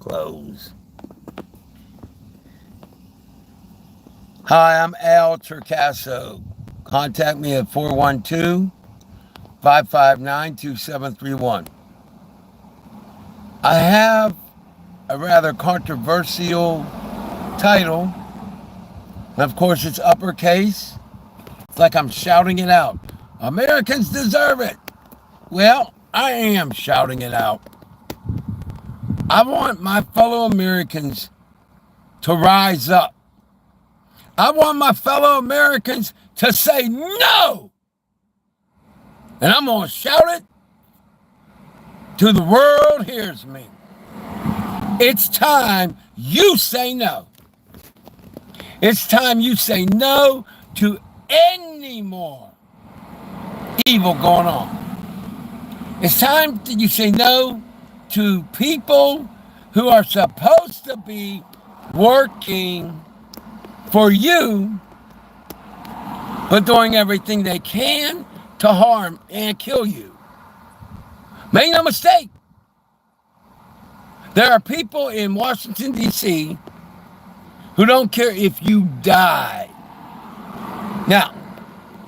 Close. Hi, I'm Al Torcaso. Contact me at 412-559-2731. I have a rather controversial title. And of course, it's uppercase. It's like I'm shouting it out. Americans deserve it. Well, I am shouting it out. I want my fellow Americans to rise up. I want my fellow Americans to say no. And I'm going to shout it till the world hears me. It's time you say no. It's time you say no to any more evil going on. It's time that you say no to people who are supposed to be working for you, but doing everything they can to harm and kill you. Make no mistake. There are people in Washington, D.C. who don't care if you die. Now,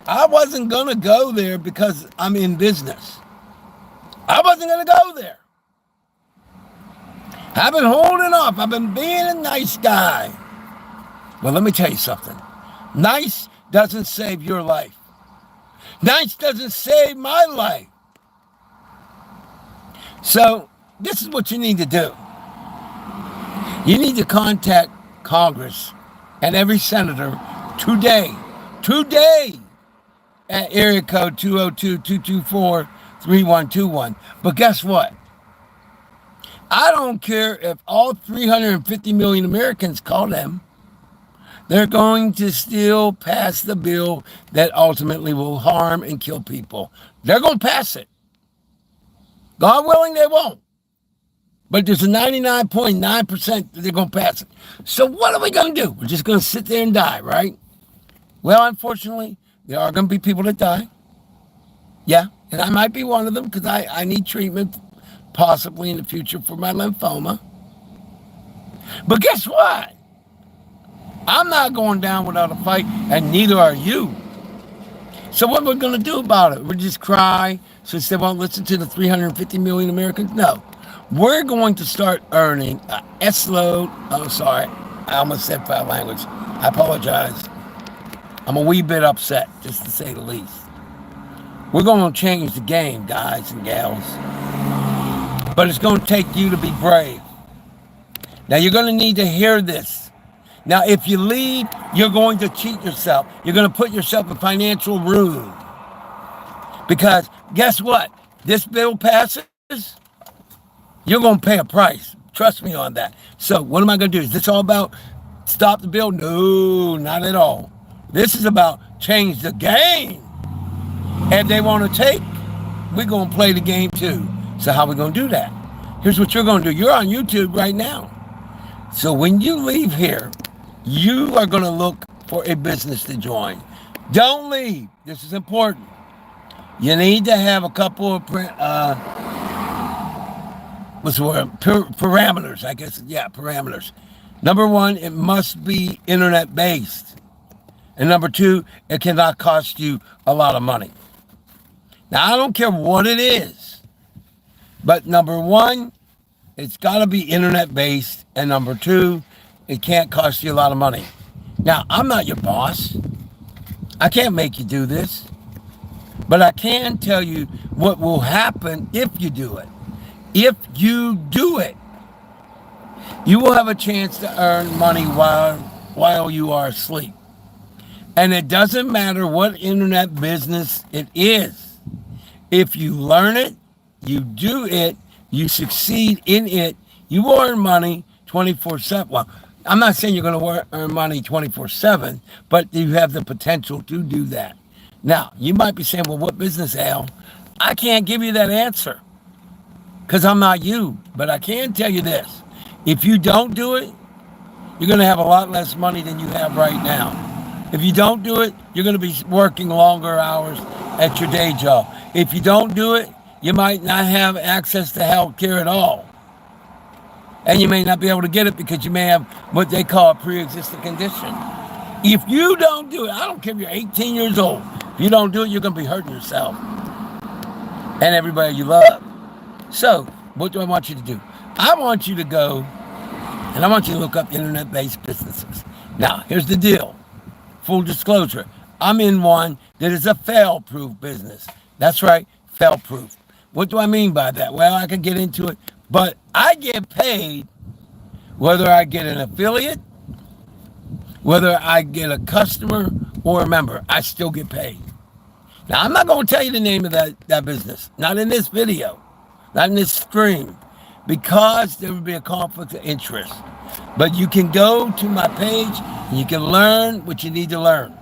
I wasn't going to go there because I'm in business. I wasn't going to go there. I've been holding off. I've been being a nice guy. Well, let me tell you something. Nice doesn't save your life. Nice doesn't save my life. So, this is what you need to do. You need to contact Congress and every senator today at area code 202-224-3121. But guess what? I don't care if all 350 million Americans call them. They're going to still pass the bill that ultimately will harm and kill people. They're going to pass it. God willing, they won't. But there's a 99.9% that they're going to pass it. So what are we going to do? We're just going to sit there and die, right? Well, unfortunately, there are going to be people that die. Yeah, and I might be one of them because I need treatment possibly in the future for my lymphoma. But guess what? I'm not going down without a fight, and neither are you. So what we're going to do about it? We'll just cry since they won't listen to the 350 million Americans? No. We're going to start earning a S-load. Oh, sorry. I almost said foul language. I apologize. I'm a wee bit upset, just to say the least. We're going to change the game, guys and gals. But it's going to take you to be brave. Now, you're going to need to hear this. Now, if you leave, you're going to cheat yourself. You're going to put yourself in financial ruin. Because guess what? This bill passes, you're going to pay a price. Trust me on that. So what am I going to do? Is this all about stop the bill? No, not at all. This is about change the game. If they want to take, we're going to play the game too. So how are we going to do that? Here's what you're going to do. You're on YouTube right now. So when you leave here, you are going to look for a business to join. Don't leave. This is important. You need to have a couple of parameters, I guess. Yeah, parameters. Number one, it must be internet-based. And number two, it cannot cost you a lot of money. Now, I don't care what it is. But number one, it's got to be internet-based. And number two, it can't cost you a lot of money. Now, I'm not your boss. I can't make you do this. But I can tell you what will happen if you do it. If you do it, you will have a chance to earn money while you are asleep. And it doesn't matter what internet business it is. If you learn it, you do it, you succeed in it, you will earn money 24/7. Well, I'm not saying you're going to earn money 24/7, but you have the potential to do that. Now, you might be saying, well, what business, Al? I can't give you that answer because I'm not you, but I can tell you this. If you don't do it, you're going to have a lot less money than you have right now. If you don't do it, you're going to be working longer hours at your day job. If you don't do it, you might not have access to health care at all. And you may not be able to get it because you may have what they call a pre-existing condition. If you don't do it, I don't care if you're 18 years old. If you don't do it, you're going to be hurting yourself and everybody you love. So, what do I want you to do? I want you to go and I want you to look up internet-based businesses. Now, here's the deal. Full disclosure. I'm in one that is a fail-proof business. That's right, fail-proof. What do I mean by that? Well, I can get into it, but I get paid whether I get an affiliate, whether I get a customer or a member. I still get paid. Now, I'm not going to tell you the name of that business. Not in this video. Not in this stream. Because there would be a conflict of interest. But you can go to my page and you can learn what you need to learn.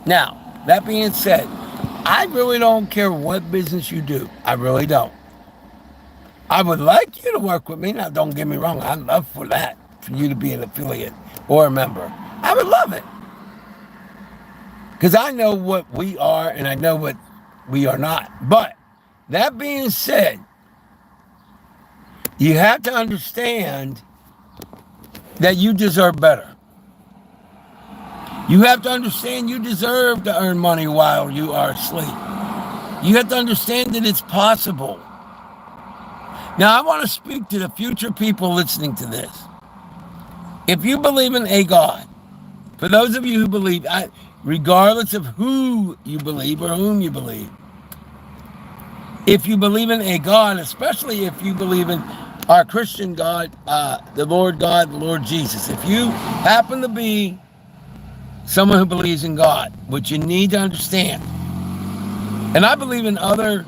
Now, that being said, I really don't care what business you do. I really don't. I would like you to work with me. Now, don't get me wrong. I'd love for that, for you to be an affiliate or a member. I would love it. Because I know what we are and I know what we are not. But that being said, you have to understand that you deserve better. You have to understand you deserve to earn money while you are asleep. You have to understand that it's possible. Now, I want to speak to the future people listening to this. If you believe in a God, for those of you who believe, regardless of who you believe or whom you believe, if you believe in a God, especially if you believe in our Christian God, the Lord God, the Lord Jesus, if you happen to be someone who believes in God, which you need to understand, and I believe in other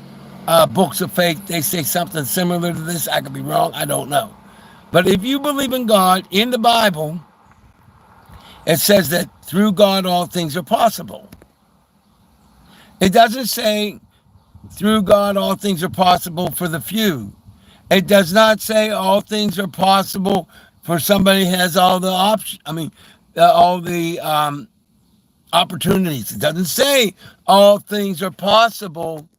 books of faith, they say something similar to this. I could be wrong. I don't know. But if you believe in God, in the Bible, it says that through God all things are possible. It doesn't say through God all things are possible for the few. It does not say all things are possible for somebody who has all the options. All the opportunities. It doesn't say all things are possible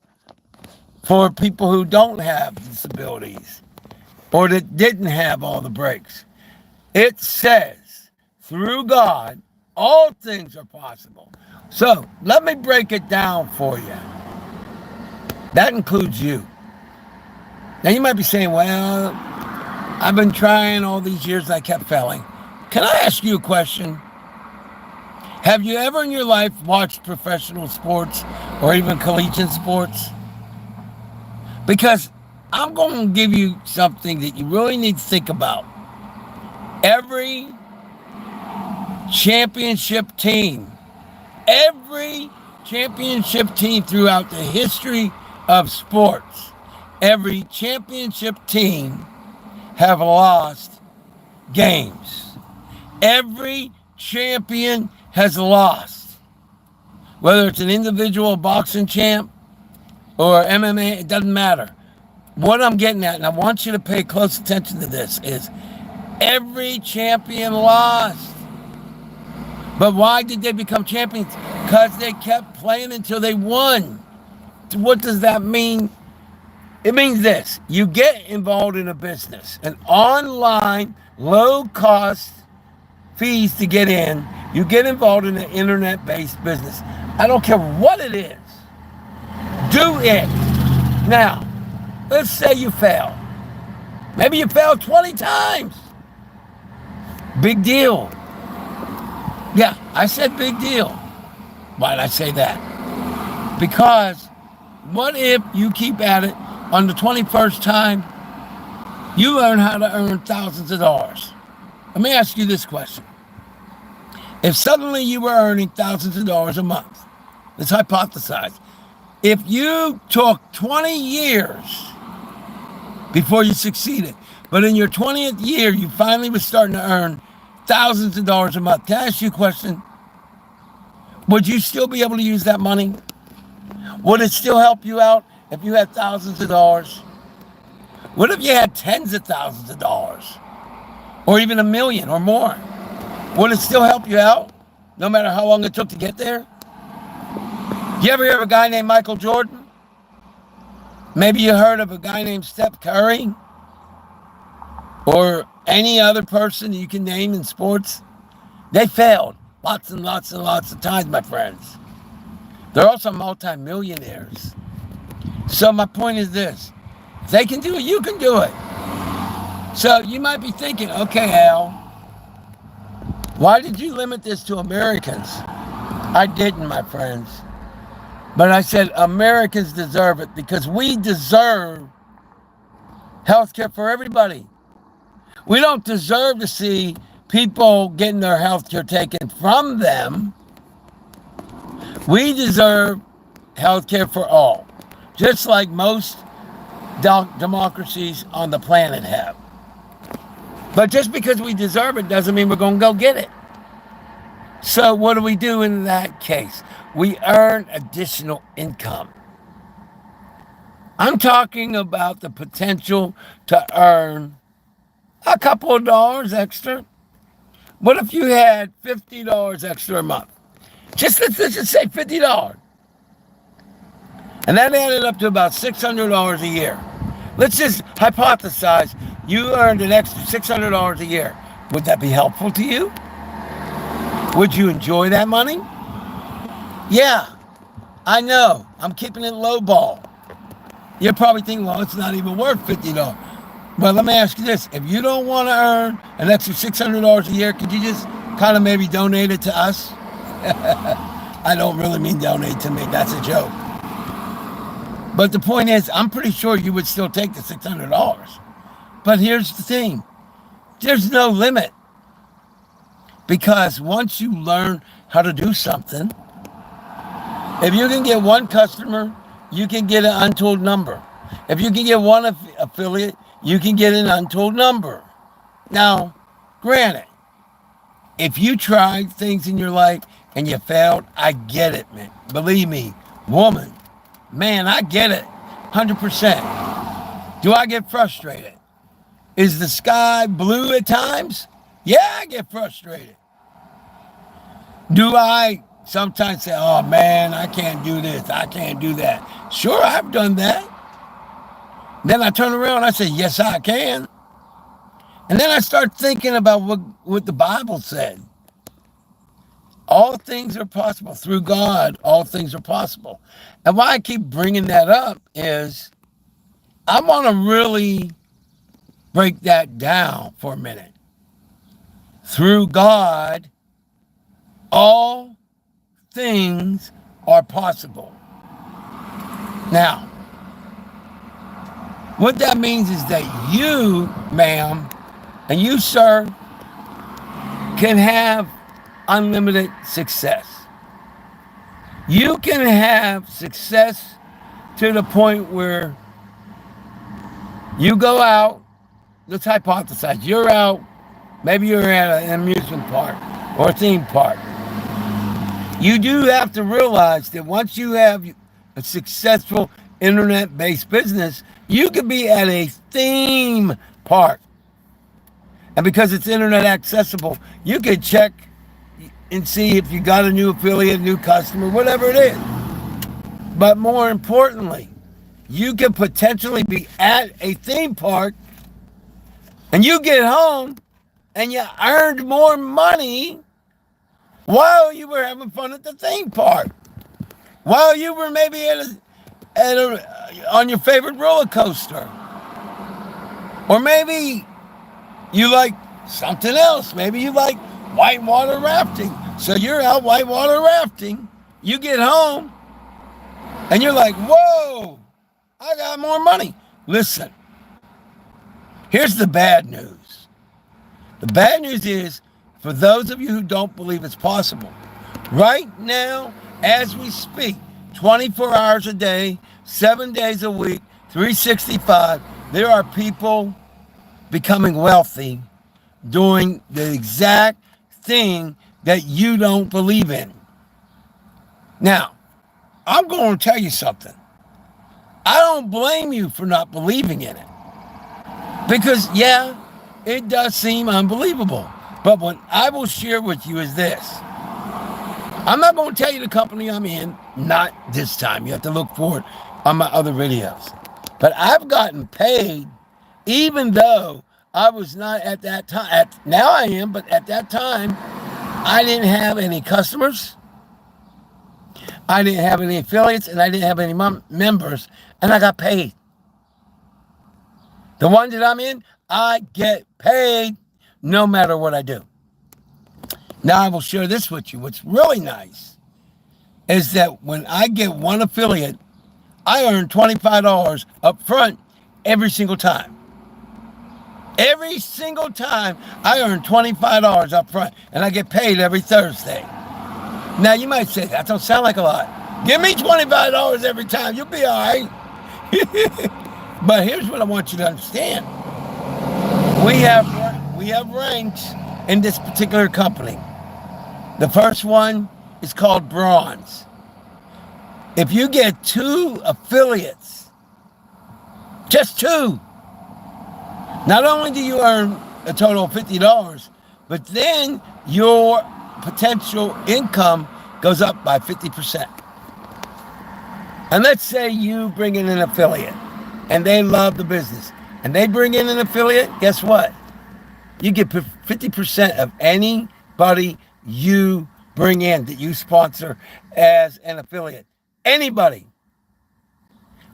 for people who don't have disabilities or that didn't have all the breaks. It says through God all things are possible. So let me break it down for you. That includes you. Now you might be saying, well, I've been trying all these years and I kept failing. Can I ask you a question? Have you ever in your life watched professional sports or even collegiate sports? Because I'm going to give you something that you really need to think about. Every championship team throughout the history of sports, every championship team have lost games. Every champion has lost. Whether it's an individual boxing champ or MMA, it doesn't matter. What I'm getting at, and I want you to pay close attention to this, is every champion lost. But why did they become champions? Because they kept playing until they won. What does that mean? It means this. You get involved in a business, an online, low-cost fees to get in. You get involved in an internet-based business. I don't care what it is. Do it. Now, let's say you fail. Maybe you failed 20 times. Big deal. Yeah, I said big deal. Why did I say that? Because what if you keep at it on the 21st time, you learn how to earn thousands of dollars? Let me ask you this question. If suddenly you were earning thousands of dollars a month, let's hypothesize. If you took 20 years before you succeeded, but in your 20th year, you finally were starting to earn thousands of dollars a month, can I ask you a question? Would you still be able to use that money? Would it still help you out if you had thousands of dollars? What if you had tens of thousands of dollars? Or even $1 million or more? Would it still help you out, no matter how long it took to get there? You ever hear of a guy named Michael Jordan? Maybe you heard of a guy named Steph Curry? Or any other person you can name in sports, they failed lots and lots and lots of times, my friends. They're also multimillionaires. So my point is this. If they can do it, you can do it. So you might be thinking, okay, Al, why did you limit this to Americans? I didn't, my friends. But I said Americans deserve it because we deserve health care for everybody. We don't deserve to see people getting their health care taken from them. We deserve health care for all, just like most democracies on the planet have. But just because we deserve it doesn't mean we're going to go get it. So what do we do in that case? We earn additional income. I'm talking about the potential to earn a couple of dollars extra. What if you had $50 extra a month? Let's just say $50. And that added up to about $600 a year. Let's just hypothesize you earned an extra $600 a year. Would that be helpful to you? Would you enjoy that money? Yeah, I know. I'm keeping it low ball. You're probably thinking, well, it's not even worth $50. But let me ask you this. If you don't want to earn an extra $600 a year, could you just kind of maybe donate it to us? I don't really mean donate to me. That's a joke. But the point is, I'm pretty sure you would still take the $600. But here's the thing. There's no limit. Because once you learn how to do something, if you can get one customer, you can get an untold number. If you can get one affiliate, you can get an untold number. Now, granted, if you tried things in your life and you failed, I get it, man. Believe me, woman, man, I get it. 100%. Do I get frustrated? Is the sky blue at times? Yeah, I get frustrated. Do I sometimes say, oh man, I can't do this, I can't do that? Sure, I've done that. Then I turn around and I say, yes, I can. And then I start thinking about what the Bible said. All things are possible. Through God, all things are possible. And why I keep bringing that up is I want to really break that down for a minute. Through God, all things are possible. Now, what that means is that you, ma'am, and you, sir, can have unlimited success. You can have success to the point where you go out, let's hypothesize, you're out, maybe you're at an amusement park or a theme park. You do have to realize that once you have a successful internet-based business, you could be at a theme park. And because it's internet accessible, you could check and see if you got a new affiliate, new customer, whatever it is. But more importantly, you could potentially be at a theme park and you get home and you earned more money while you were having fun at the theme park. While you were maybe on your favorite roller coaster. Or maybe you like something else. Maybe you like whitewater rafting. So you're out whitewater rafting. You get home and you're like, whoa, I got more money. Listen, here's the bad news. The bad news is, for those of you who don't believe it's possible, right now, as we speak, 24 hours a day, 7 days a week, 365, there are people becoming wealthy doing the exact thing that you don't believe in. Now, I'm going to tell you something. I don't blame you for not believing in it. Because, yeah, it does seem unbelievable. But what I will share with you is this. I'm not going to tell you the company I'm in, not this time. You have to look for it on my other videos. But I've gotten paid even though I was not at that time. Now I am, but at that time, I didn't have any customers. I didn't have any affiliates, and I didn't have any members, and I got paid. The one that I'm in, I get paid no matter what I do. Now I will share this with you. What's really nice is that when I get one affiliate, I earn $25 up front every single time. Every single time I earn $25 up front, and I get paid every Thursday. Now you might say, that don't sound like a lot. Give me $25 every time, you'll be all right. But here's what I want you to understand. We have ranks in this particular company. The first one is called bronze. If you get 2 affiliates, just 2, not only do you earn a total of $50, but then your potential income goes up by 50%. And let's say you bring in an affiliate and they love the business and they bring in an affiliate, guess what? You get 50% of anybody you bring in that you sponsor as an affiliate. Anybody.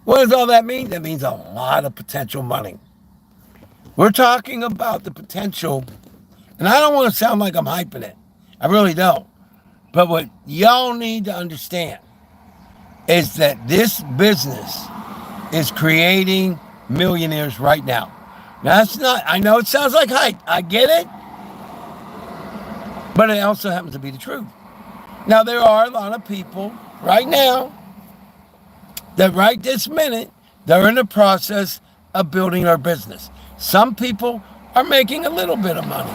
What does all that mean? That means a lot of potential money. We're talking about the potential, and I don't want to sound like I'm hyping it. I really don't. But what y'all need to understand is that this business is creating millionaires right now. Now, that's not, I know it sounds like hype. I get it. But it also happens to be the truth. Now, there are a lot of people right now that right this minute, they're in the process of building their business. Some people are making a little bit of money.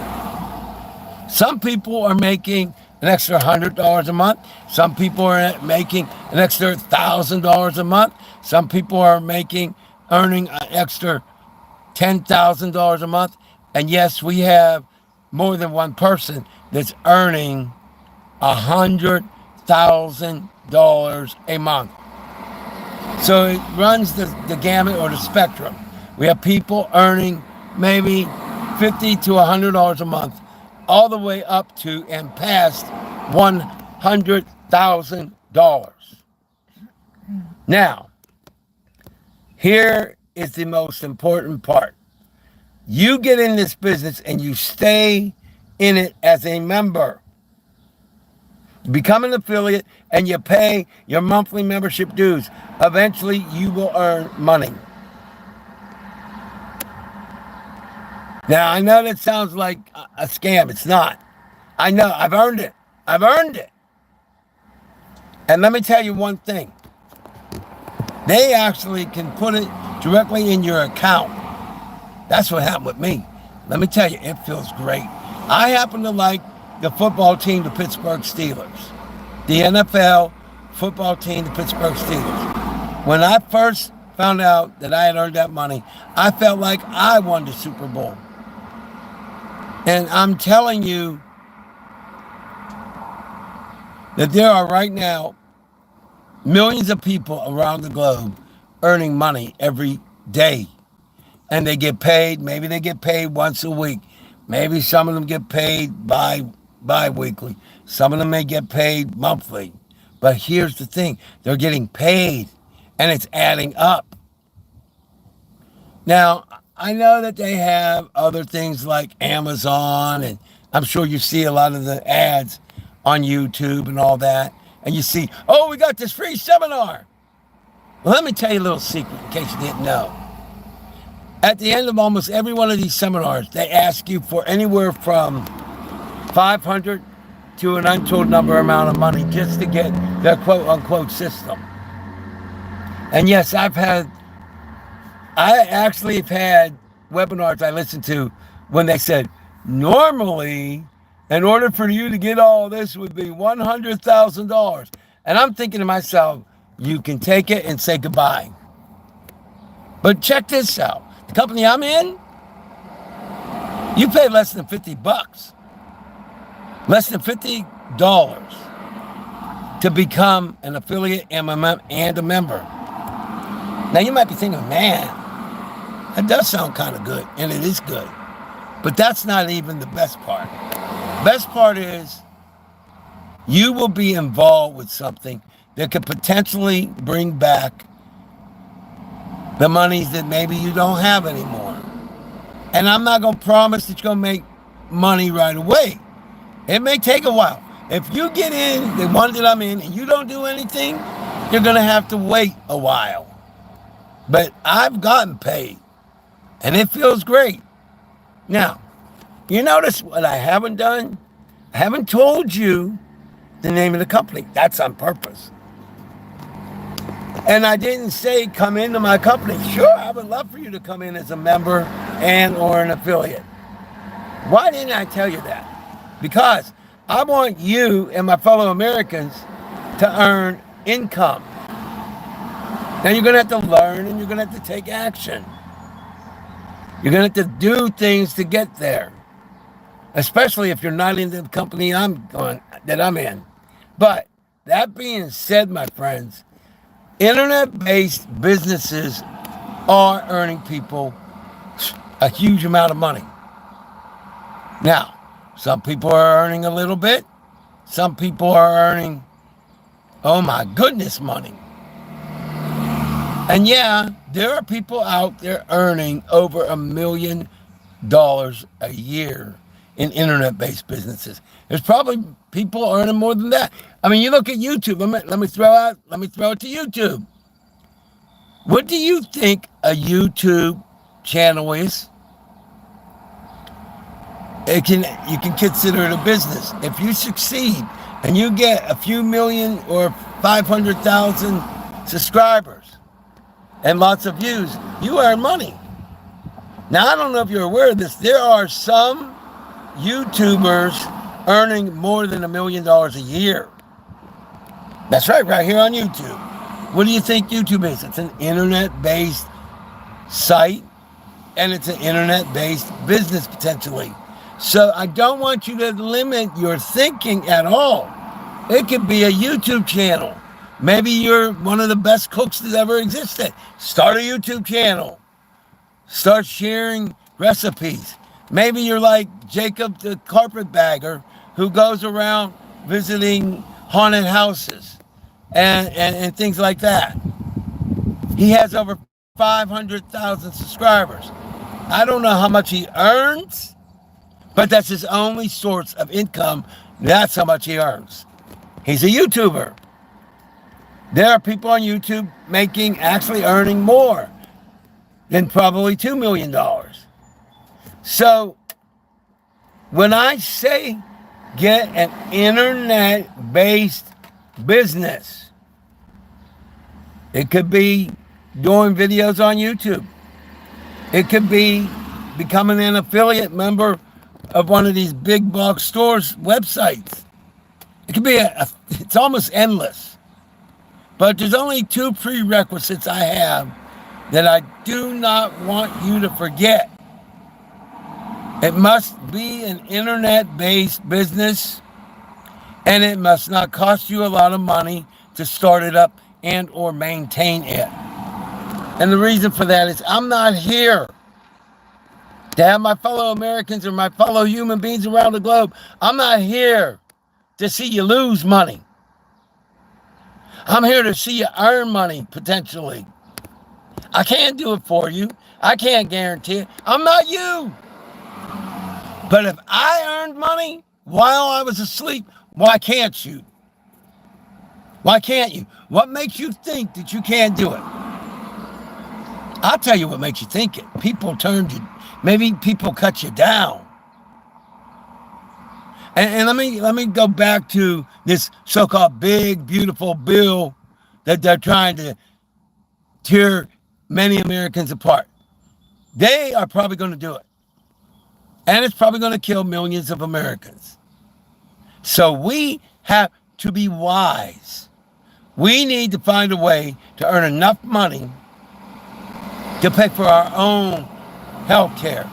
Some people are making an extra $100 a month. Some people are making an extra $1,000 a month. Some people are earning an extra $10,000 a month. And yes, we have more than one person that's earning $100,000 a month. So it runs the gamut or the spectrum. We have people earning maybe $50 to $100 a month, all the way up to and past $100,000. Now, here is the most important part. You get in this business and you stay in it as a member. You become an affiliate and you pay your monthly membership dues. Eventually, you will earn money. Now, I know that sounds like a scam. It's not. I know. I've earned it. I've earned it. And let me tell you one thing. They actually can put it directly in your account. That's what happened with me. Let me tell you, it feels great. I happen to like the football team, the Pittsburgh Steelers. The NFL football team, the Pittsburgh Steelers. When I first found out that I had earned that money, I felt like I won the Super Bowl. And I'm telling you that there are right now millions of people around the globe earning money every day. And they get paid, maybe they get paid once a week. Maybe some of them get paid bi-weekly. Some of them may get paid monthly. But here's the thing, they're getting paid and it's adding up. Now, I know that they have other things like Amazon, and I'm sure you see a lot of the ads on YouTube and all that. And you see, oh, we got this free seminar. Well, let me tell you a little secret in case you didn't know. At the end of almost every one of these seminars, they ask you for anywhere from $500 to an untold amount of money just to get their quote-unquote system. And yes, I actually have had webinars I listened to when they said, normally, in order for you to get all this would be $100,000. And I'm thinking to myself, you can take it and say goodbye. But check this out. The company I'm in, you pay less than $50. Less than $50 to become an affiliate and a member. Now you might be thinking, man, that does sound kind of good, and it is good. But that's not even the best part. Best part is you will be involved with something that could potentially bring back the monies that maybe you don't have anymore. And I'm not going to promise that you're going to make money right away. It may take a while. If you get in the one that I'm in and you don't do anything, you're going to have to wait a while. But I've gotten paid, and it feels great. Now, you notice what I haven't done? I haven't told you the name of the company. That's on purpose. And I didn't say come into my company. Sure, I would love for you to come in as a member and or an affiliate. Why didn't I tell you that? Because I want you and my fellow Americans to earn income. Now you're going to have to learn and you're going to have to take action. You're going to have to do things to get there. Especially if you're not in the company I'm in. But that being said, my friends, internet-based businesses are earning people a huge amount of money. Now, some people are earning a little bit. Some people are earning, oh my goodness, money. And yeah, there are people out there earning over $1 million a year in internet-based businesses. There's probably people earning more than that. I mean, you look at YouTube. Let me throw it to YouTube. What do you think a YouTube channel is? You can consider it a business. If you succeed and you get a few million or 500,000 subscribers and lots of views, you earn money. Now, I don't know if you're aware of this. There are some YouTubers earning more than $1 million a year. That's right here on YouTube. What do you think YouTube is? It's an internet-based site, and it's an internet-based business potentially. So I don't want you to limit your thinking at all. It could be a YouTube channel. Maybe you're one of the best cooks that ever existed. Start a YouTube channel. Start sharing recipes. Maybe you're like Jacob the carpetbagger who goes around visiting haunted houses and things like that. He has over 500,000 subscribers. I don't know how much he earns, but that's his only source of income. That's how much he earns. He's a YouTuber. There are people on YouTube actually earning more than probably $2 million. So when I say get an internet-based business, it could be doing videos on YouTube. It could be becoming an affiliate member of one of these big box stores websites. It could be it's almost endless. But there's only 2 prerequisites I have that I do not want you to forget. It must be an internet-based business, and it must not cost you a lot of money to start it up and or maintain it. And the reason for that is I'm not here to have my fellow Americans or my fellow human beings around the globe. I'm not here to see you lose money. I'm here to see you earn money, potentially. I can't do it for you. I can't guarantee it. I'm not you. But if I earned money while I was asleep, why can't you? Why can't you? What makes you think that you can't do it? I'll tell you what makes you think it. People turned you. Maybe people cut you down. And let me go back to this so-called big, beautiful bill that they're trying to tear many Americans apart. They are probably going to do it. And it's probably going to kill millions of Americans. So we have to be wise. We need to find a way to earn enough money to pay for our own health care.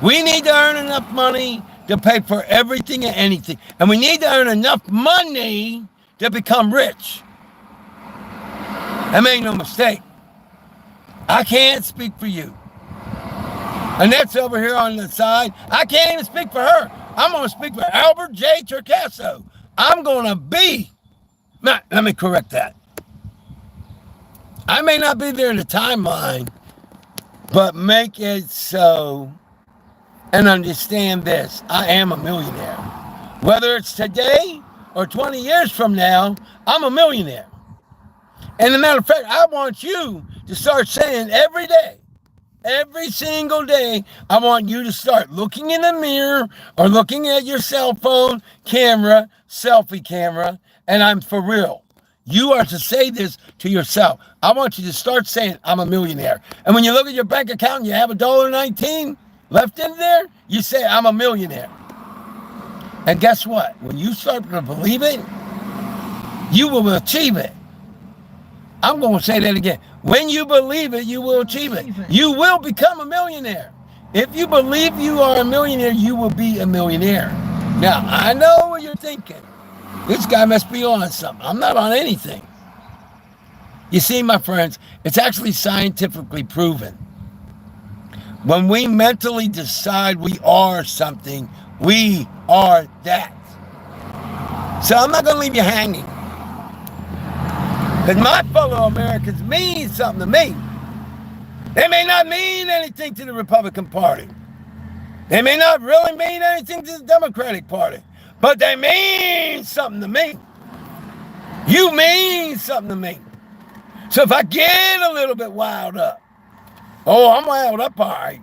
We need to earn enough money to pay for everything and anything. And we need to earn enough money to become rich. And make no mistake, I can't speak for you. Annette's over here on the side. I can't even speak for her. I'm going to speak for Albert J. Torcaso. I'm going to be, let me correct that. I may not be there in the timeline, but make it so and understand this. I am a millionaire. Whether it's today or 20 years from now, I'm a millionaire. And as a matter of fact, I want you to start saying every day, every single day, I want you to start looking in the mirror or looking at your cell phone camera, selfie camera, and I'm for real. You are to say this to yourself. I want you to start saying, I'm a millionaire. And when you look at your bank account and you have $1.19 left in there, you say, I'm a millionaire. And guess what? When you start to believe it, you will achieve it. I'm going to say that again. When you believe it, you will achieve it. You will become a millionaire. If you believe you are a millionaire, you will be a millionaire. Now, I know what you're thinking. This guy must be on something. I'm not on anything. You see, my friends, it's actually scientifically proven. When we mentally decide we are something, we are that. So I'm not going to leave you hanging. Because my fellow Americans mean something to me. They may not mean anything to the Republican Party. They may not really mean anything to the Democratic Party. But they mean something to me. You mean something to me. So if I get a little bit wild up, oh, I'm wild up all right.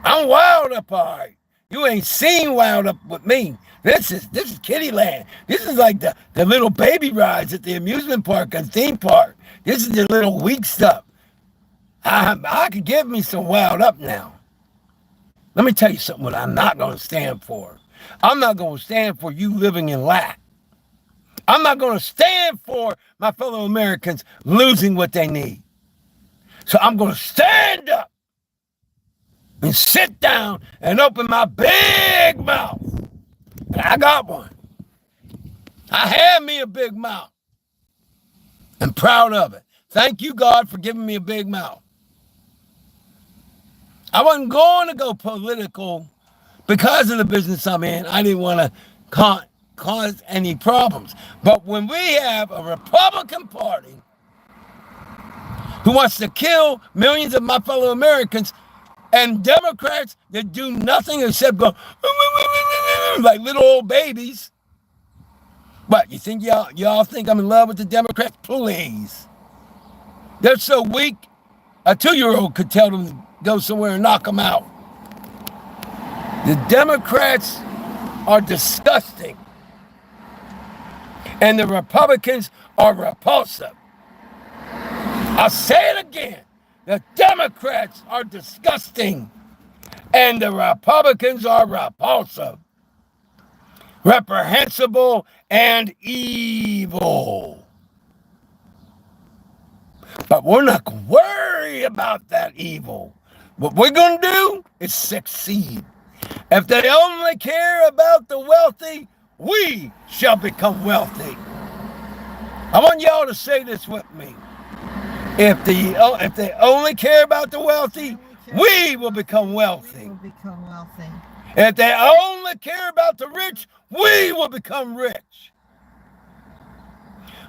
I'm wild up all right. You ain't seen wild up with me. This is kiddie land. This is like the little baby rides at the amusement park and theme park. This is the little weak stuff. I could give me some wild up now. Let me tell you something what I'm not going to stand for. I'm not going to stand for you living in lack. I'm not going to stand for my fellow Americans losing what they need. So I'm going to stand up and sit down and open my big mouth. And I got one. I have me a big mouth. I'm proud of it. Thank you, God, for giving me a big mouth. I wasn't going to go political because of the business I'm in. I didn't want to cause any problems. But when we have a Republican Party who wants to kill millions of my fellow Americans and Democrats that do nothing except go like little old babies. What, you think y'all think I'm in love with the Democrats? Please. They're so weak, a 2-year-old could tell them to go somewhere and knock them out. The Democrats are disgusting. And the Republicans are repulsive. I'll say it again. The Democrats are disgusting. And the Republicans are repulsive, reprehensible, and evil. But we're not going to worry about that evil. What we're going to do is succeed. If they only care about the wealthy, we shall become wealthy. I want y'all to say this with me. If they only care about the wealthy, we will become wealthy. If they only care about the rich, we will become rich.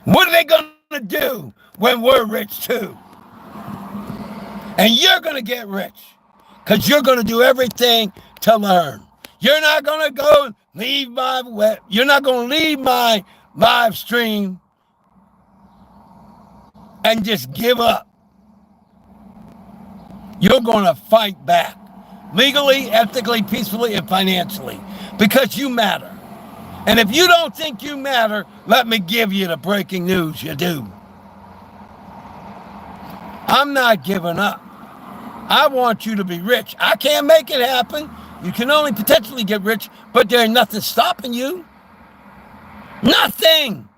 What are they going to do when we're rich too? And you're going to get rich because you're going to do everything to learn. You're not going to go leave you're not going to leave my live stream and just give up. You're going to fight back legally, ethically, peacefully, and financially because you matter. And if you don't think you matter, let me give you the breaking news. You do. I'm not giving up. I want you to be rich. I can't make it happen. You can only potentially get rich, but there's nothing stopping you. Nothing.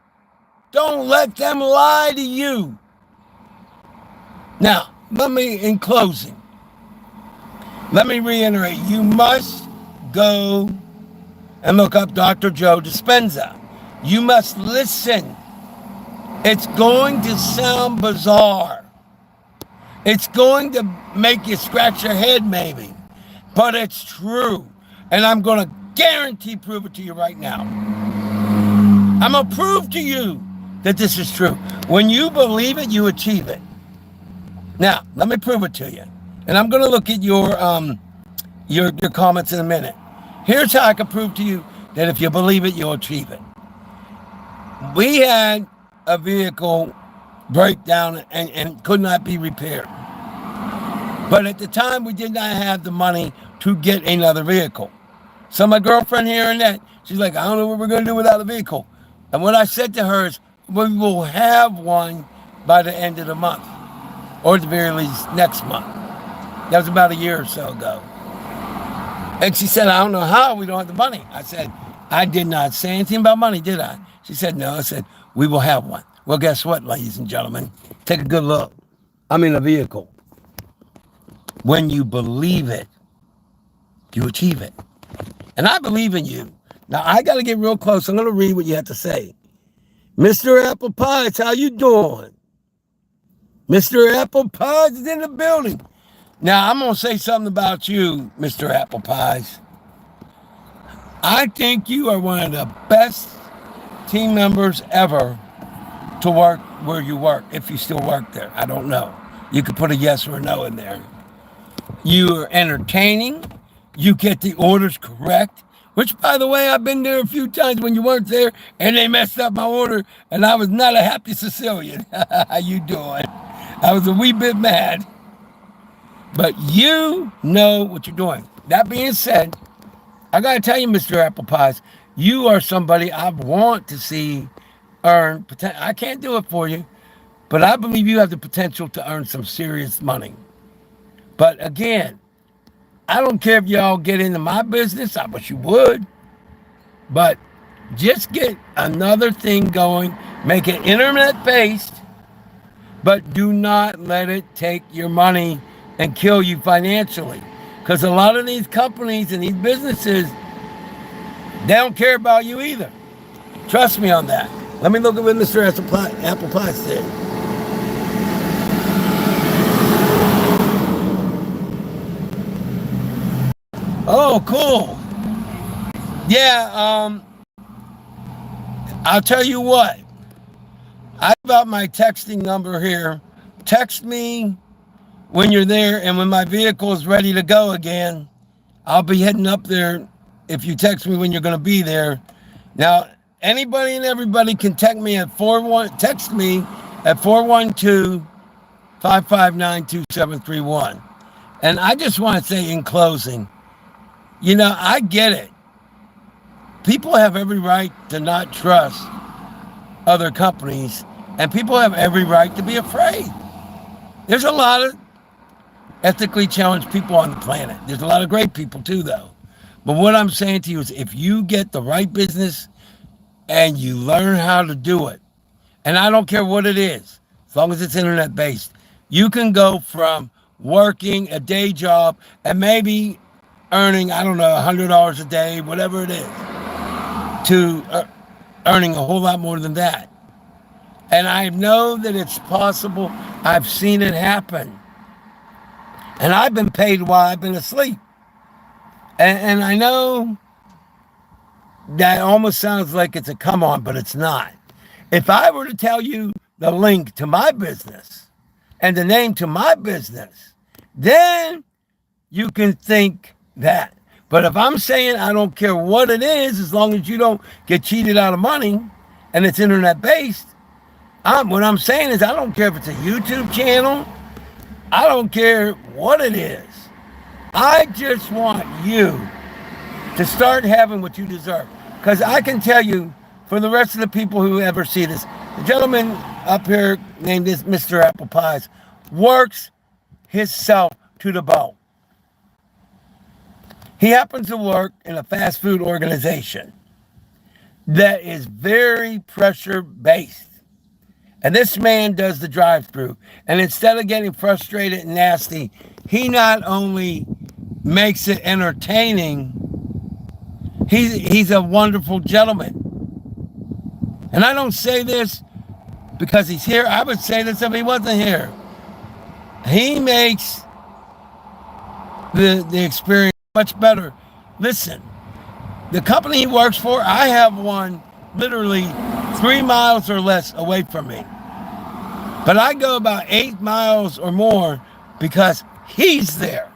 Don't let them lie to you. Now, in closing, let me reiterate, you must go and look up Dr. Joe Dispenza. You must listen. It's going to sound bizarre. It's going to make you scratch your head maybe, but it's true. And I'm going to guarantee prove it to you right now. I'm going to prove to you that this is true. When you believe it, you achieve it. Now, let me prove it to you. And I'm going to look at your comments in a minute. Here's how I can prove to you that if you believe it, you'll achieve it. We had a vehicle break down and could not be repaired. But at the time, we did not have the money to get another vehicle. So my girlfriend here and that, she's like, I don't know what we're going to do without a vehicle. And what I said to her is, we will have one by the end of the month, or at the very least next month. That was about a year or so ago. And she said, I don't know how we don't have the money. I said, I did not say anything about money, did I? She said, no. I said, we will have one. Well, guess what, ladies and gentlemen? Take a good look. I'm in a vehicle. When you believe it, you achieve it. And I believe in you. Now, I got to get real close. I'm going to read what you have to say. Mr. Apple Pies, how you doing? Mr. Apple Pies is in the building. Now, I'm going to say something about you, Mr. Apple Pies. I think you are one of the best team members ever to work where you work, if you still work there. I don't know. You could put a yes or a no in there. You are entertaining. You get the orders correct, which, by the way, I've been there a few times when you weren't there, and they messed up my order, and I was not a happy Sicilian. How you doing? I was a wee bit mad. But you know what you're doing. That being said, I got to tell you, Mr. Apple Pies, you are somebody I want to see earn potential. I can't do it for you, but I believe you have the potential to earn some serious money. But again, I don't care if y'all get into my business. I wish you would. But just get another thing going. Make it internet-based, but do not let it take your money and kill you financially. Because a lot of these companies and these businesses, they don't care about you either. Trust me on that. Let me look at what Mr. Apple Pie said. Oh, cool. Yeah, I'll tell you what. I've got my texting number here. Text me when you're there, and when my vehicle is ready to go again, I'll be heading up there if you text me when you're going to be there. Now, anybody and everybody can text me at 412-559-2731. And I just want to say in closing, you know, I get it. People have every right to not trust other companies, and people have every right to be afraid. There's a lot of ethically challenged people on the planet. There's a lot of great people too, though. But what I'm saying to you is, if you get the right business and you learn how to do it, and I don't care what it is, as long as it's internet-based, you can go from working a day job and maybe earning, I don't know, $100 a day, whatever it is, to earning a whole lot more than that. And I know that it's possible. I've seen it happen. And I've been paid while I've been asleep. And I know that almost sounds like it's a come on, but it's not. If I were to tell you the link to my business and the name to my business, then you can think that. But if I'm saying I don't care what it is, as long as you don't get cheated out of money and it's internet-based, what I'm saying is I don't care if it's a YouTube channel. I don't care what it is. I just want you to start having what you deserve. Because I can tell you, for the rest of the people who ever see this, the gentleman up here named this Mr. Apple Pies works himself to the bone. He happens to work in a fast food organization that is very pressure-based. And this man does the drive-through. And instead of getting frustrated and nasty, he not only makes it entertaining, he's a wonderful gentleman. And I don't say this because he's here. I would say this if he wasn't here. He makes the experience much better. Listen, the company he works for, I have one literally 3 miles or less away from me. But I go about 8 miles or more because he's there.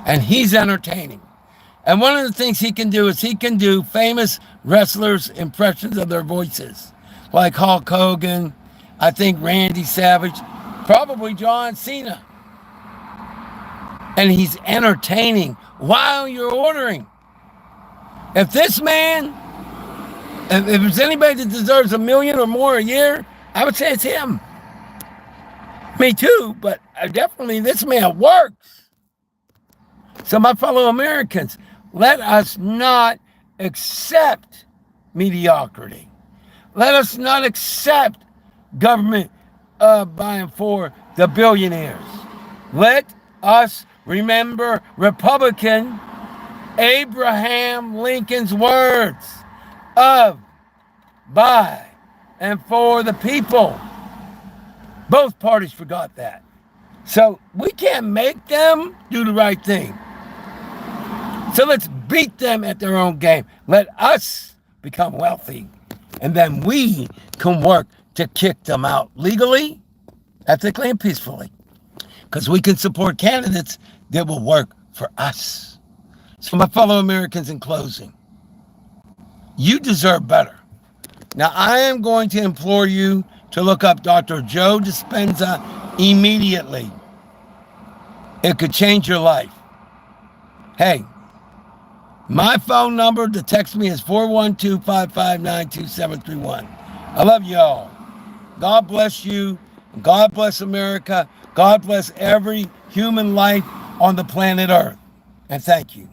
And he's entertaining. And one of the things he can do is he can do famous wrestlers' impressions of their voices. Like Hulk Hogan, I think Randy Savage, probably John Cena. And he's entertaining while you're ordering. If this man, if there's anybody that deserves $1 million or more a year, I would say it's him. Me too, but definitely this man works. So my fellow Americans, let us not accept mediocrity. Let us not accept government buying for the billionaires. Let us remember Republican Abraham Lincoln's words of by and for the people. Both parties forgot that. So we can't make them do the right thing. So let's beat them at their own game. Let us become wealthy. And then we can work to kick them out legally, ethically, and peacefully. Because we can support candidates that will work for us. So my fellow Americans, in closing, you deserve better. Now, I am going to implore you to look up Dr. Joe Dispenza immediately. It could change your life. Hey, my phone number to text me is 412-559-2731. I love y'all. God bless you. God bless America. God bless every human life on the planet Earth. And thank you.